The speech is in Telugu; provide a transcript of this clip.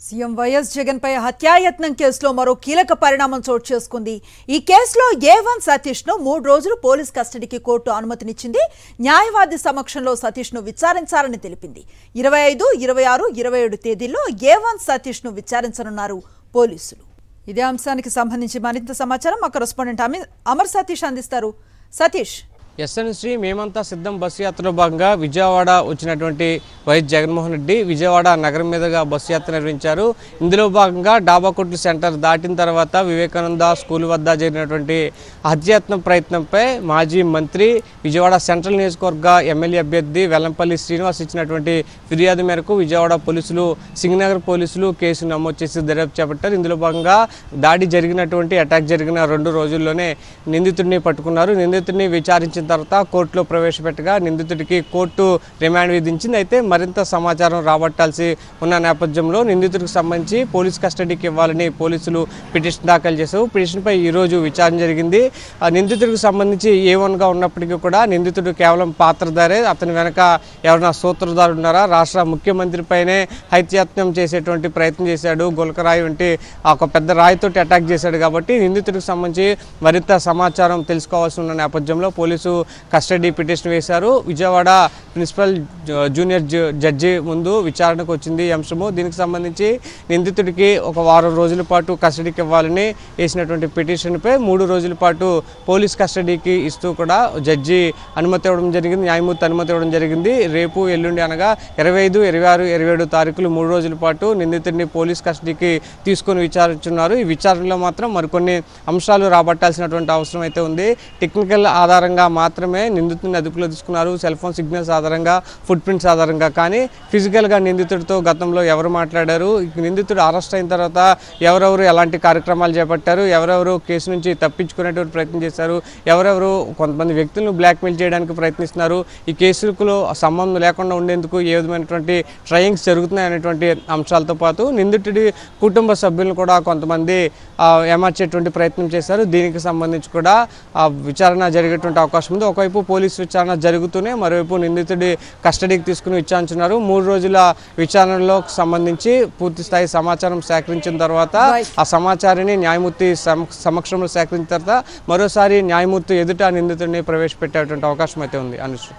సీఎం వైఎస్ జగన్ పై హత్యాయత్నం కేసులో మరో కీలక పరిణామం చోటు చేసుకుంది. ఈ కేసులో A1 సతీష్ ను 3 రోజులు పోలీస్ కస్టడీకి కోర్టు అనుమతినిచ్చింది. న్యాయవాది సమక్షంలో సతీష్ ను విచారించాలని తెలిపింది. 25, 26, 27 తేదీల్లో A1 సతీష్ ను విచారించనున్నారు పోలీసులు. ఇదే అంశానికి సంబంధించి మరింత సమాచారం మా కరెస్పాండెంట్ అమర్ సతీష్ అందిస్తారు. సతీష్, ఎస్ఎన్సీ మేమంతా సిద్ధం బస్సు యాత్రలో భాగంగా విజయవాడ వచ్చినటువంటి వైఎస్ జగన్మోహన్ రెడ్డి విజయవాడ నగరం మీదుగా బస్సు యాత్ర నిర్వహించారు. ఇందులో భాగంగా డాబాకొట్టు సెంటర్ దాటిన తర్వాత వివేకానంద స్కూల్ వద్ద జరిగినటువంటి హత్యాయత్నం ప్రయత్నంపై మాజీ మంత్రి విజయవాడ సెంట్రల్ నియోజకవర్గ ఎమ్మెల్యే అభ్యర్థి వెల్లంపల్లి శ్రీనివాస్ ఇచ్చినటువంటి ఫిర్యాదు మేరకు విజయవాడ పోలీసులు సింగనగర్ పోలీసులు కేసు నమోదు చేసి దర్యాప్తు చేపట్టారు. ఇందులో భాగంగా దాడి జరిగినటువంటి అటాక్ జరిగిన 2 రోజుల్లోనే నిందితుడిని పట్టుకున్నారు. నిందితుడిని విచారించిన తర్వాత కోర్టులో ప్రవేశపెట్టగా నిందితుడికి కోర్టు రిమాండ్ విధించింది. అయితే మరింత సమాచారం రాబట్టాల్సి ఉన్న నేపథ్యంలో నిందితుడికి సంబంధించి పోలీస్ కస్టడీకి ఇవ్వాలని పోలీసులు పిటిషన్ దాఖలు చేశారు. పిటిషన్పై ఈరోజు విచారణ జరిగింది. నిందితుడికి సంబంధించి A1గా ఉన్నప్పటికీ కూడా నిందితుడు కేవలం పాత్రధారే, అతని వెనక ఎవరైనా సూత్రధారులు ఉన్నారా, రాష్ట్ర ముఖ్యమంత్రిపైనే హత్యాయత్నం చేసేటువంటి ప్రయత్నం చేశాడు, గులకరాయి వంటి ఒక పెద్ద రాయితోటి అటాక్ చేశాడు. కాబట్టి నిందితుడికి సంబంధించి మరింత సమాచారం తెలుసుకోవాల్సి ఉన్న నేపథ్యంలో పోలీసు కస్టడీ పిటిషన్ వేశారు. విజయవాడ ప్రిన్సిపల్ జూనియర్ జడ్జి ముందు విచారణకు వచ్చింది ఈ అంశము. దీనికి సంబంధించి నిందితుడికి ఒక వారం రోజుల పాటు కస్టడీకి ఇవ్వాలని వేసినటువంటి పిటిషన్పై 3 రోజుల పాటు పోలీస్ కస్టడీకి ఇస్తూ కూడా జడ్జి అనుమతి ఇవ్వడం జరిగింది, న్యాయమూర్తి అనుమతి ఇవ్వడం జరిగింది. రేపు ఎల్లుండి అనగా 25, 26, 27 తారీఖులు 3 రోజుల పాటు నిందితుడిని పోలీస్ కస్టడీకి తీసుకొని విచారించున్నారు. ఈ విచారణలో మాత్రం మరికొన్ని అంశాలు రాబట్టాల్సినటువంటి అవసరం అయితే ఉంది. టెక్నికల్ ఆధారంగా మాత్రమే నిందితుడిని అదుపులో తీసుకున్నారు, సెల్ ఫోన్ సిగ్నల్స్ ఆధారంగా, ఫుట్ ప్రింట్స్ ఆధారంగా. కానీ ఫిజికల్గా నిందితుడితో గతంలో ఎవరు మాట్లాడారు, నిందితుడు అరెస్ట్ అయిన తర్వాత ఎవరెవరు ఎలాంటి కార్యక్రమాలు చేపట్టారు, ఎవరెవరు కేసు నుంచి తప్పించుకునేటువంటి ప్రయత్నం చేశారు, ఎవరెవరు కొంతమంది వ్యక్తులను బ్లాక్మెయిల్ చేయడానికి ప్రయత్నిస్తున్నారు, ఈ కేసులకు సంబంధం లేకుండా ఉండేందుకు ఏ విధమైనటువంటి ట్రయింగ్స్ జరుగుతున్నాయి అనేటువంటి అంశాలతో పాటు నిందితుడి కుటుంబ సభ్యులను కూడా కొంతమంది ఏమార్చేటువంటి ప్రయత్నం చేశారు. దీనికి సంబంధించి కూడా విచారణ జరిగేటువంటి అవకాశం ఉంది. ఒకవైపు పోలీసు విచారణ జరుగుతూనే మరోవైపు నిందితుడి కస్టడీకి తీసుకుని విచారించున్నారు. 3 రోజుల విచారణలో సంబంధించి పూర్తి స్థాయి సమాచారం సేకరించిన తర్వాత ఆ సమాచారాన్ని న్యాయమూర్తి సమక్షంలో సేకరించిన తర్వాత మరోసారి న్యాయమూర్తి ఎదుట నిందితుడిని ప్రవేశపెట్టేటువంటి అవకాశం అయితే ఉంది. అనుశ్రీ.